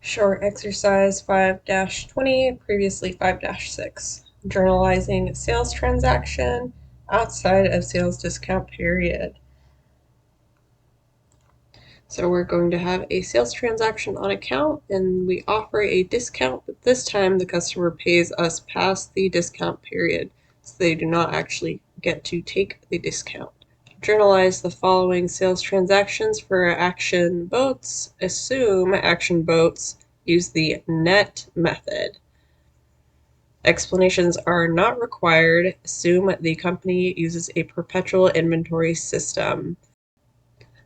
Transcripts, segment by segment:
Short exercise 5-20, previously 5-6. Journalizing sales transaction outside of sales discount period. So we're going to have a sales transaction on account and we offer a discount, but this time the customer pays us past the discount period, so they do not actually get to take the discount. Journalize the following sales transactions for action boats. Assume action boats use the net method. Explanations are not required. Assume the company uses a perpetual inventory system.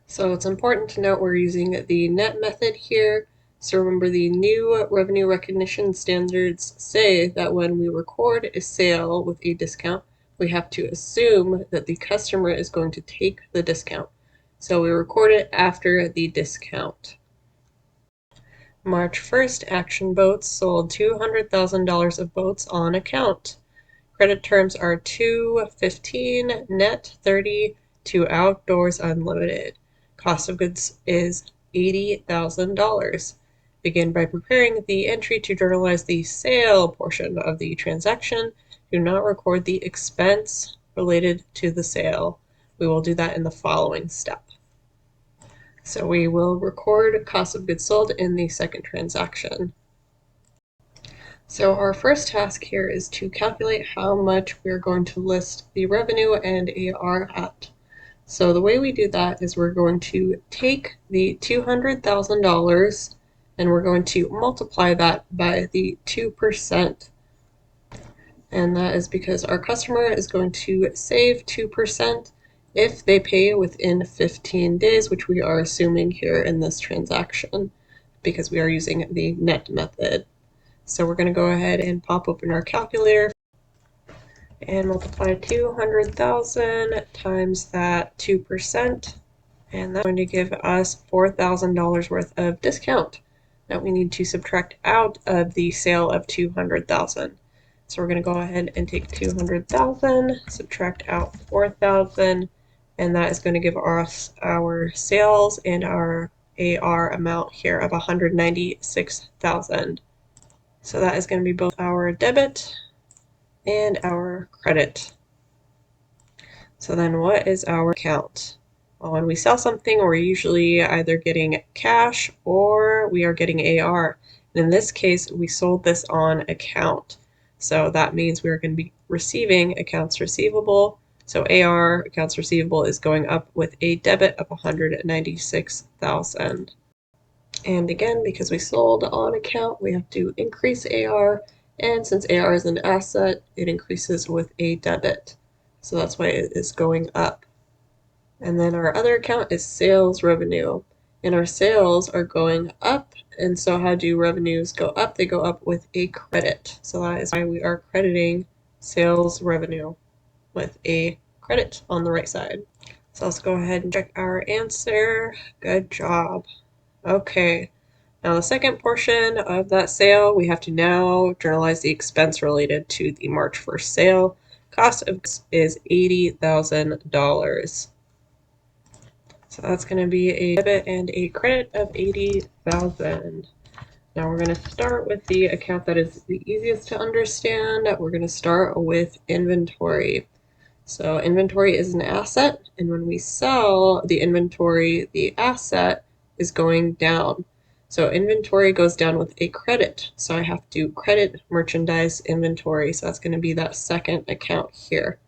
So it's important to note we're using the net method here. So remember, the new revenue recognition standards say that when we record a sale with a discount, we have to assume that the customer is going to take the discount. So we record it after the discount. March 1st, Action Boats sold $200,000 of boats on account. Credit terms are $215, net $30 to Outdoors Unlimited. Cost of goods is $80,000. Begin by preparing the entry to journalize the sale portion of the transaction. Do not record the expense related to the sale. We will do that in the following step. So we will record cost of goods sold in the second transaction. So our first task here is to calculate how much we're going to list the revenue and AR at. So the way we do that is we're going to take the $200,000 and we're going to multiply that by the 2%. And that is because our customer is going to save 2% if they pay within 15 days, which we are assuming here in this transaction because we are using the net method. So we're going to go ahead and pop open our calculator and multiply 200,000 times that 2%, and that's going to give us $4,000 worth of discount that we need to subtract out of the sale of 200,000. So we're going to go ahead and take 200,000, subtract out 4,000, and that is going to give us our sales and our AR amount here of 196,000. So that is going to be both our debit and our credit. So then what is our account? Well, when we sell something, we're usually either getting cash or we are getting AR. And in this case, we sold this on account. So that means we're going to be receiving accounts receivable. So AR, accounts receivable, is going up with a debit of 196,000. And again, because we sold on account, we have to increase AR. And since AR is an asset, it increases with a debit. So that's why it is going up. And then our other account is sales revenue. And our sales are going up. And so how do revenues go up? They go up with a credit. So that is why we are crediting sales revenue with a credit on the right side. So let's go ahead and check our answer. Good job. Okay. Now the second portion of that sale, we have to now journalize the expense related to the March 1st sale. Cost of goods is $80,000. So that's going to be a debit and a credit of $80,000. Now we're going to start with the account that is the easiest to understand. We're going to start with inventory. So inventory is an asset, and when we sell the inventory, the asset is going down. So inventory goes down with a credit. So I have to credit merchandise inventory. So that's going to be that second account here.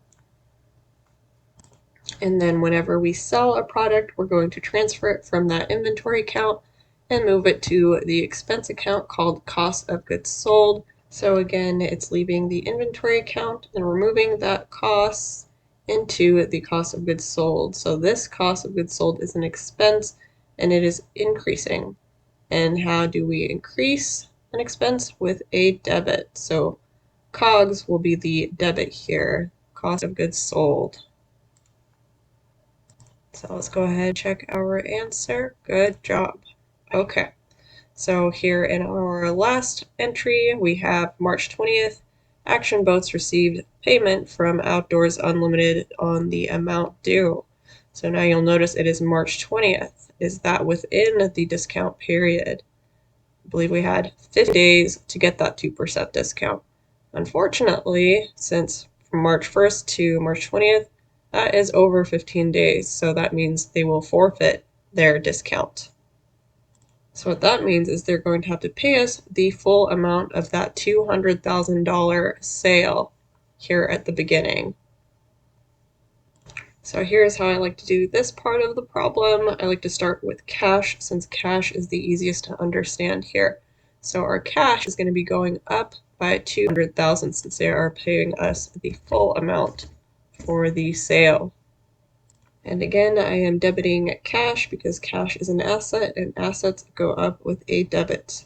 And then whenever we sell a product, we're going to transfer it from that inventory account and move it to the expense account called cost of goods sold. So again, it's leaving the inventory account and removing that cost into the cost of goods sold. So this cost of goods sold is an expense and it is increasing. And how do we increase an expense? With a debit. So COGS will be the debit here, cost of goods sold. So let's go ahead and check our answer. Good job. Okay, so here in our last entry, we have March 20th. Action Boats received payment from Outdoors Unlimited on the amount due. So now you'll notice it is March 20th. Is that within the discount period? I believe we had 50 days to get that 2% discount. Unfortunately, since from March 1st to March 20th, that is over 15 days, so that means they will forfeit their discount. So what that means is they're going to have to pay us the full amount of that $200,000 sale here at the beginning. So here's how I like to do this part of the problem. I like to start with cash, since cash is the easiest to understand here. So our cash is going to be going up by $200,000 since they are paying us the full amount for the sale. And again, I am debiting cash because cash is an asset and assets go up with a debit.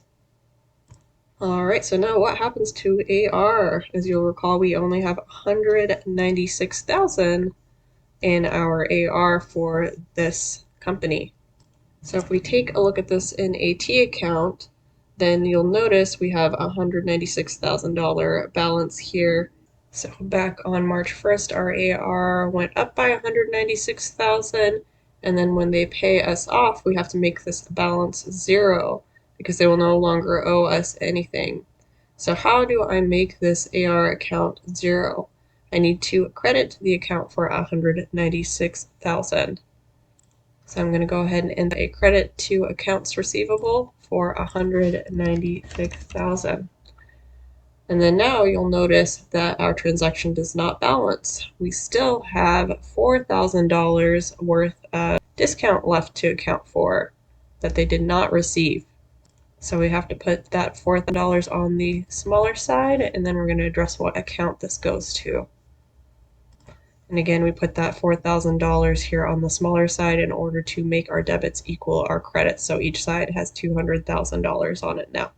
Alright, so now what happens to AR? As you'll recall, we only have $196,000 in our AR for this company. So if we take a look at this in a T account, then you'll notice we have a $196,000 balance here. So back on March 1st, our AR went up by $196,000, and then when they pay us off, we have to make this balance zero because they will no longer owe us anything. So how do I make this AR account zero? I need to credit the account for $196,000. So I'm going to go ahead and enter a credit to accounts receivable for $196,000. And then now you'll notice that our transaction does not balance. We still have $4,000 worth of discount left to account for that they did not receive. So we have to put that $4,000 on the smaller side, and then we're going to address what account this goes to. And again, we put that $4,000 here on the smaller side in order to make our debits equal our credits. So each side has $200,000 on it now.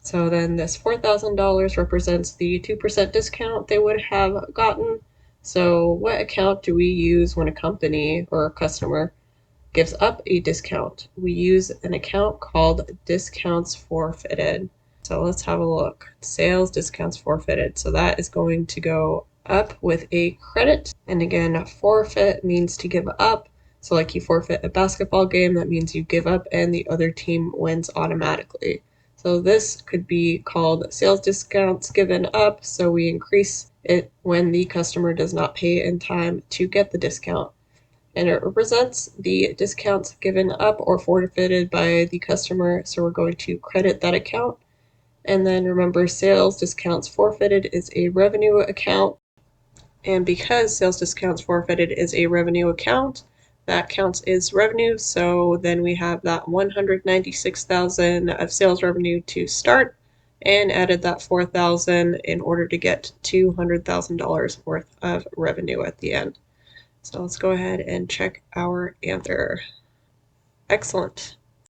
So then this $4,000 represents the 2% discount they would have gotten. So what account do we use when a company or a customer gives up a discount? We use an account called discounts forfeited. So let's have a look. Sales discounts forfeited. So that is going to go up with a credit. And again, forfeit means to give up. So like you forfeit a basketball game, that means you give up and the other team wins automatically. So this could be called sales discounts given up. So we increase it when the customer does not pay in time to get the discount. And it represents the discounts given up or forfeited by the customer. So we're going to credit that account. And then remember, sales discounts forfeited is a revenue account. And because sales discounts forfeited is a revenue account, that counts as revenue. So then we have that $196,000 of sales revenue to start, and added that $4,000 in order to get $200,000 worth of revenue at the end. So let's go ahead and check our answer. Excellent.